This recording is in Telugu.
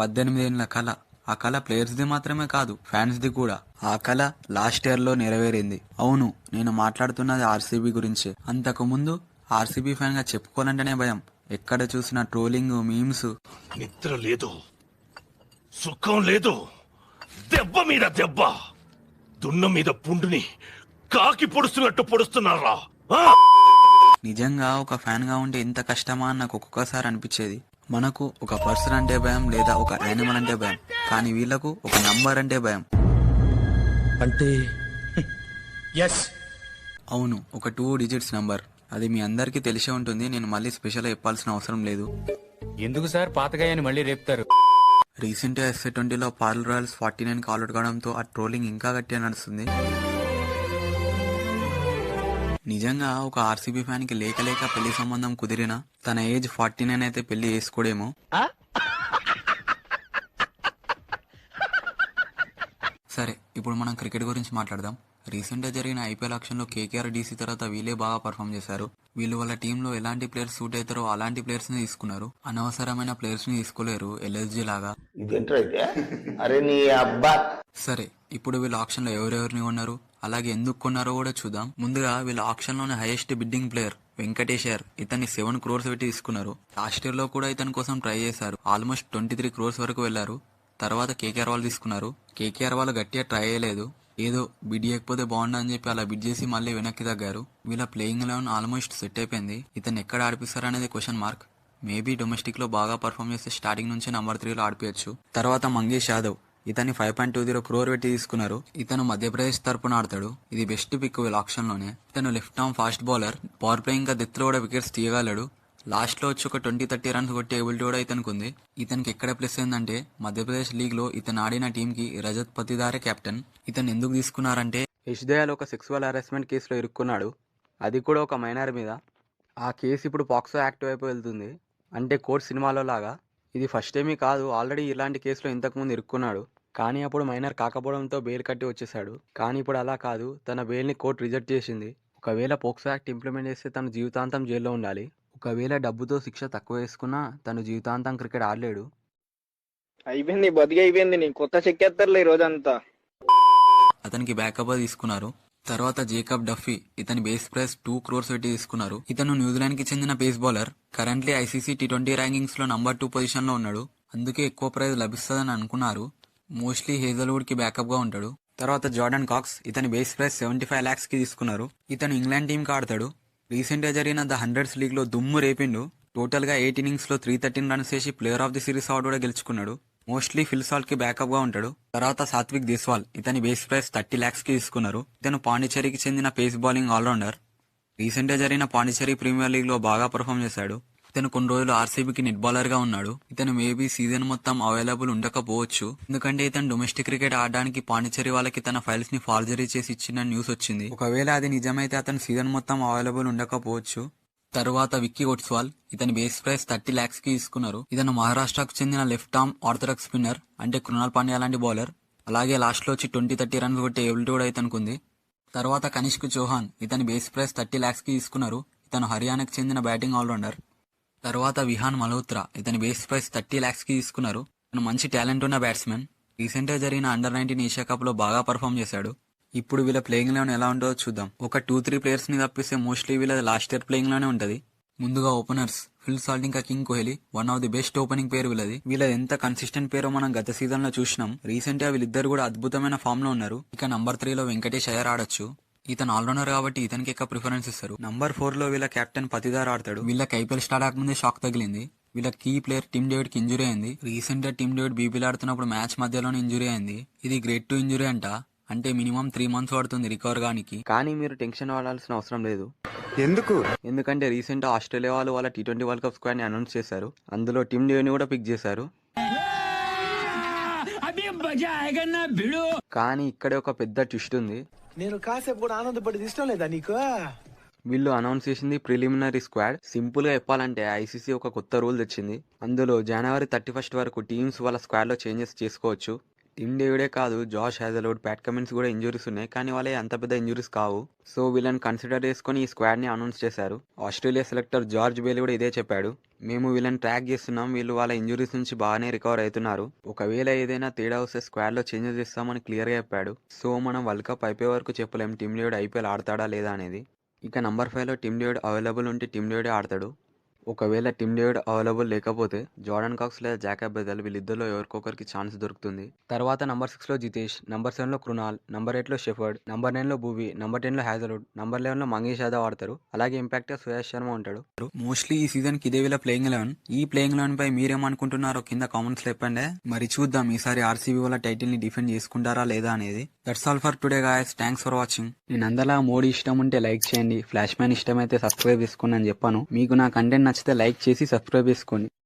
18 ఏళ్ల కళ. ఆ కళ ప్లేయర్స్ది మాత్రమే కాదు, ఫ్యాన్స్ది కూడా. ఆ కళ లాస్ట్ ఇయర్ లో నెరవేరింది. అవును, నేను మాట్లాడుతున్నది ఆర్సీబీ గురించే. అంతకు ముందు ఆర్సీబీ ఫ్యాన్ గా చెప్పుకోవాలంటేనే భయం. ఎక్కడ చూసిన ట్రోలింగ్, మీమ్స్. నిద్ర లేదు, సుఖం లేదు, దెబ్బ మీద దెబ్బ, దున్న మీద పుండుని కాకి పొడుస్తున్నట్టు పొడుస్తున్నారా? నిజంగా ఒక ఫ్యాన్ గా ఉంటే ఇంత కష్టమా అని నాకు ఒక్కొక్కసారి అనిపించేది. మనకు ఒక పర్సన్ అంటే భయం, లేదా ఒక యానిమల్ అంటే భయం, కానీ వీళ్ళకు ఒక నంబర్ అంటే భయం. అంటే ఎస్, అవును, ఒక 2 డిజిట్స్ నంబర్. అది మీ అందరికీ తెలిసే ఉంటుంది, నేను మళ్ళీ స్పెషల్గా చెప్పాల్సిన అవసరం లేదు. ఎందుకు సార్ పాతగాయని మళ్ళీ రేపుతారు? రీసెంట్ గా SC20లో పార్ల్ రాయల్స్ 49 ఆల్అౌట్ కావడంతో ఆ ట్రోలింగ్ ఇంకా గట్టిగా నడుస్తుంది. నిజంగా ఒక ఆర్సీబీ ఫ్యాన్ కి లేక లేక పెళ్లి సంబంధం కుదిరినా తన ఏజ్ 49 అయితే పెళ్లి చేసుకోడేమో. సరే, ఇప్పుడు మనం క్రికెట్ గురించి మాట్లాడదాం. రీసెంట్ గా జరిగిన ఐపీఎల్ ఆక్షన్ లో కేకేఆర్ డీసీ తర్వాత వీళ్ళే బాగా పర్ఫామ్ చేశారు. వీళ్ళు వాళ్ళ టీంలో ఎలాంటి ప్లేయర్స్ సూట్ అవుతారో అలాంటి ప్లేయర్స్ ని తీసుకున్నారు. అనవసరమైన ప్లేయర్స్ ని తీసుకోలేరు, ఎల్ఎస్జీ లాగా. సరే, ఇప్పుడు వీళ్ళ ఆక్షన్ లో ఎవరెవరిని కొన్నారు, అలాగే ఎందుకు కొన్నారో కూడా చూద్దాం. ముందుగా వీళ్ళ ఆక్షన్ లోనే హైయెస్ట్ బిడ్డింగ్ ప్లేయర్ వెంకటేశ్వర్. ఇతన్ని 7 crores పెట్టి తీసుకున్నారు. లాస్ట్ ఇయర్ లో కూడా ఇతని కోసం ట్రై చేశారు. ఆల్మోస్ట్ 23 crores వరకు వెళ్లారు. తర్వాత కేకేఆర్ వాళ్ళు తీసుకున్నారు. కేకేఆర్ వాళ్ళు గట్టిగా ట్రై చేయలేదు, ఏదో బిడ్ చేయకపోతే బాగుండు అని చెప్పి అలా బిడ్ చేసి మళ్ళీ వెనక్కి తగ్గారు. వీళ్ళ ప్లేయింగ్ 11 ఆల్మోస్ట్ సెట్ అయిపోయింది. ఇతను ఎక్కడ ఆడిపిస్తారు అనేది క్వశ్చన్ మార్క్. మేబీ డొమెస్టిక్ లో బాగా పర్ఫామ్ చేస్తే స్టార్టింగ్ నుంచి నంబర్ 3 లో ఆడిపించచ్చు. తర్వాత మంగేష్ యాదవ్, ఇతన్ని 5.20 crore పెట్టి తీసుకున్నారు. ఇతను మధ్యప్రదేశ్ తరపున ఆడతాడు. ఇది బెస్ట్ పిక్ వీళ్ళ ఆప్షన్ లోనే. ఇతను left arm fast bowler. Power play ఇంకా డెత్ లో కూడా వికెట్స్ తీయగలడు. లాస్ట్ లో వచ్చి ఒక 20-30 runs కొట్టే ఎబిలిటీ కూడా ఇతనికి ఉంది. ఇతనికి ఎక్కడ ప్లస్ ఏంటంటే మధ్యప్రదేశ్ లీగ్ లో ఇతను ఆడిన టీం కి రజత్ పతిదారే కెప్టెన్. ఇతను ఎందుకు తీసుకున్నారంటే యష్ దయాల్ ఒక సెక్సువల్ హరాస్మెంట్ కేసులో ఇరుక్కున్నాడు, అది కూడా ఒక మైనర్ మీద. ఆ కేసు ఇప్పుడు పాక్సో యాక్ట్ వైపు వెళ్తుంది. అంటే కోర్ట్ సినిమాలో లాగా. ఇది ఫస్ట్ టైమే కాదు, ఆల్రెడీ ఇలాంటి కేసులో ఇంతకుముందు ఇరుక్కున్నాడు. కానీ అప్పుడు మైనర్ కాకపోవడంతో బెయిల్ కట్టి వచ్చేసాడు. కానీ ఇప్పుడు అలా కాదు, తన బెయిల్ని కోర్టు రిజెక్ట్ చేసింది. ఒకవేళ పోక్సో యాక్ట్ ఇంప్లిమెంట్ చేస్తే తను జీవితాంతం జైల్లో ఉండాలి. ఒకవేళ డబ్బుతో శిక్ష తక్కువ వేసుకున్నా తను జీవితాంతం క్రికెట్ ఆడలేడు. అయిపోయింది, బతికి అయిపోయింది. నీ కొత్త చెక్కేస్తారులే ఈ రోజంతా. అతనికి బ్యాకప్ తీసుకున్నారు. తర్వాత జేకబ్ డఫీ, ఇతని బేస్ ప్రైస్ 2 crores పెట్టి తీసుకున్నారు. ఇతను న్యూజిలాండ్ కి చెందిన pace bowler. Currently ICC T20 rankings లో నంబర్ 2 పొజిషన్ లో ఉన్నాడు. అందుకే ఎక్కువ ప్రైజ్ లభిస్తుందని అనుకున్నారు. మోస్ట్లీ హేజల్వుడ్ కి బ్యాకప్ గా ఉంటాడు. తర్వాత జార్డన్ కాక్స్, ఇతని బేస్ ప్రైస్ 75 lakhs కి తీసుకున్నారు. ఇతను ఇంగ్లాండ్ టీం కి ఆడతాడు. రీసెంట్ గా జరిగిన ద 100s లీగ్ లో దుమ్ము రేపిండు. టోటల్ గా 8 innings లో 313 runs చేసి player of the series award కూడా గెలుచుకున్నాడు. మోస్ట్లీ ఫిల్ సాల్ట్ కి బ్యాకప్ గా ఉంటాడు. తర్వాత సాత్విక్ దేశ్వాల్, ఇతని బేస్ ప్రైస్ 30 lakhs కి తీసుకున్నారు. ఇతను పాండిచేరికి చెందిన పేస్ బౌలింగ్ ఆల్రౌండర్. రీసెంట్ గా జరిగిన పాండిచేరి ప్రీమియర్ లీగ్ లో బాగా పర్ఫామ్ చేశాడు. ఇతను కొన్ని రోజులు ఆర్సీబీకి నెట్ బౌలర్ గా ఉన్నాడు. ఇతను మేబీ సీజన్ మొత్తం అవైలబుల్ ఉండకపోవచ్చు, ఎందుకంటే ఇతను డొమెస్టిక్ క్రికెట్ ఆడడానికి పాండిచేరి వాళ్ళకి తన ఫైల్స్ ని ఫార్జరీ చేసి ఇచ్చిన న్యూస్ వచ్చింది. ఒకవేళ అది నిజమైతే అతను సీజన్ మొత్తం అవైలబుల్ ఉండకపోవచ్చు. తర్వాత విక్కీ ఒట్స్వాల్, ఇతని బేస్ ప్రైస్ 30 lakhs కి తీసుకున్నారు. ఇతను మహారాష్ట్రకు చెందిన లెఫ్ట్ ఆర్మ్ ఆర్థడాక్స్ స్పిన్నర్, అంటే కృణాల్ పాండ్యా లాంటి బౌలర్. అలాగే లాస్ట్ లో వచ్చి 20-30 runs కొట్టే ఎబిలిటీ కూడా ఇతనికి ఉంది. తర్వాత కనిష్క్ చౌహాన్, ఇతని బేస్ ప్రైస్ 30 lakhs కి తీసుకున్నారు. ఇతను హర్యానాకు చెందిన బ్యాటింగ్ ఆల్రౌండర్. తర్వాత విహాన్ మల్హోత్రా, ఇతని బేస్ ప్రైస్ 30 lakhs కి తీసుకున్నారు. ఇతను మంచి టాలెంట్ ఉన్న బ్యాట్స్మెన్. రీసెంట్ గా జరిగిన అండర్-19 ఏషియా కప్ లో బాగా పర్ఫామ్ చేశాడు. ఇప్పుడు వీళ్ళ ప్లేయింగ్ లోనే ఎలా ఉంటుందో చూద్దాం. ఒక 2-3 ప్లేయర్స్ ని తప్పిస్తే మోస్ట్లీ వీళ్ళ లాస్ట్ ఇయర్ ప్లేయింగ్ లోనే ఉంటది. ముందుగా ఓపెనర్స్ ఫిల్ సాల్ట్ ఇంకా king Kohli, one of the best opening పేరు వీళ్ళది. వీళ్ళది ఎంత కన్సిస్టెంట్ పేరో మనం గత సీజన్ లో చూసినాం. రీసెంట్ గా వీళ్ళిద్దరు కూడా అద్భుతమైన ఫామ్ లో ఉన్నారు. ఇక నంబర్ 3 లో వెంకటేష్ అయ్యర్ ఆడొచ్చు. ఇతను ఆల్రౌండర్ కాబట్టి ఇతనికి ఎక్కువ ప్రిఫరెన్స్ ఇస్తారు. నంబర్ 4 లో వీళ్ళ కెప్టెన్ పతిదార్ ఆడతాడు. వీళ్ళకి ఐపీఎల్ స్టార్ట్ అవ్వకముందే షాక్ తగిలింది. వీళ్ళ కీ ప్లేయర్ టిమ్ డేవిడ్ కి ఇంజురీ అయింది. రీసెంట్ గా టిమ్ డేవిడ్ బీపీఎల్ ఆడుతున్నప్పుడు మ్యాచ్ మధ్యలోనే ఇంజురీ అయింది. ఇది గ్రేడ్ 2 ఇంజురీ అంట. అంటే మినిమం 3 months పడుతుంది రికవర్ గానికి. కానీ మీరు టెన్షన్ పడాల్సిన అవసరం లేదు. ఎందుకంటే రీసెంట్ ఆస్ట్రేలియా వాళ్ళు వాళ్ళ T20 వరల్డ్ కప్ స్క్వాడ్ ని అనౌన్స్ చేశారు. అందులో టిమ్ డేవిడ్ ని కూడా పిక్ చేశారు. కానీ ఇక్కడే ఒక పెద్ద ట్విస్ట్ ఉంది. నేను కాసేపు కూడా ఆనందపడేది ఇష్టం లేదా నీకు? వీళ్ళు అనౌన్స్ చేసింది ప్రిలిమినరీ స్క్వాడ్. సింపుల్ గా చెప్పాలంటే ఐసీసీ ఒక కొత్త రూల్ తెచ్చింది. అందులో January 31st వరకు టీమ్స్ వాళ్ళ స్క్వాడ్ లో చేంజెస్ చేసుకోవచ్చు. టిమ్ డేవిడే కాదు, జాష్ హ్యాజల్వుడ్, ప్యాట్ కమిన్స్ కూడా ఇంజురీస్ ఉన్నాయి, కానీ వాళ్ళే అంత పెద్ద ఇంజురీస్ కావు. సో వీళ్ళని కన్సిడర్ చేసుకుని ఈ స్క్వాడ్ ని అనౌన్స్ చేశారు. ఆస్ట్రేలియా సెలెక్టర్ జార్జ్ బేలీ కూడా ఇదే చెప్పాడు. మేము వీళ్ళని ట్రాక్ చేస్తున్నాం, వీళ్ళు వాళ్ళ ఇంజురీస్ నుంచి బాగానే రికవర్ అవుతున్నారు. ఒకవేళ ఏదైనా తేడా వస్తే స్క్వాడ్ లో చేంజెస్ ఇస్తామని క్లియర్ గా చెప్పాడు. సో మనం వరల్డ్ కప్ అయిపోయే వరకు చెప్పలేం టిమ్ డేవిడ్ ఐపీఎల్ ఆడతాడా లేదా అనేది. ఇక నంబర్ 5 లో టిమ్ డేవిడ్ అవైలబుల్ ఉంటే టిమ్ డేవిడే ఆడతాడు. ఒకవేళ టిమ్ డేవిడ్ అవైలబుల్ లేకపోతే జార్డన్ కాక్స్ లేదా జాకబ్ బెదల్ వీళ్ళిద్దరిలో ఎవరికొకరికి ఛాన్స్ దొరుకుతుంది. తర్వాత నంబర్ 6 లో జితేష్, నంబర్ 7 లో కృణాల్, నంబర్ 8 లో షెఫర్డ్, నంబర్ 9 లో భూవీ, నంబర్ 10 లో హ్యాజల్వుడ్, నంబర్ 11 లో మంగేష్ యాదవ్ ఆడతారు. అలాగే ఇంపాక్ట్ గా సుయాష్ శర్మ ఉంటాడు. మోస్ట్లీ ఈ సీజన్ కి ఇదే వీళ్ళ ప్లేయింగ్ 11. ఈ ప్లేయింగ్ 11 పై మీరేమనుకుంటున్నారో కింద కామెంట్స్ లో చెప్పండి. మరి చూద్దాం ఈసారి ఆర్సీబీ వాళ్ళ టైటిల్ ని డిఫెండ్ చేసుకుంటారా లేదా అనేది. That's all for today guys, thanks for watching. నేను అందలా మోడీ ఇష్టం ఉంటే లైక్ చేయండి, ఫ్లాష్ మ్యాన్ ఇష్టం అయితే సబ్స్క్రైబ్ చేసుకోండి అని చెప్పాను. మీకు నా కంటెంట్ నచ్చితే లైక్ చేసి సబ్స్క్రైబ్ చేసుకోండి.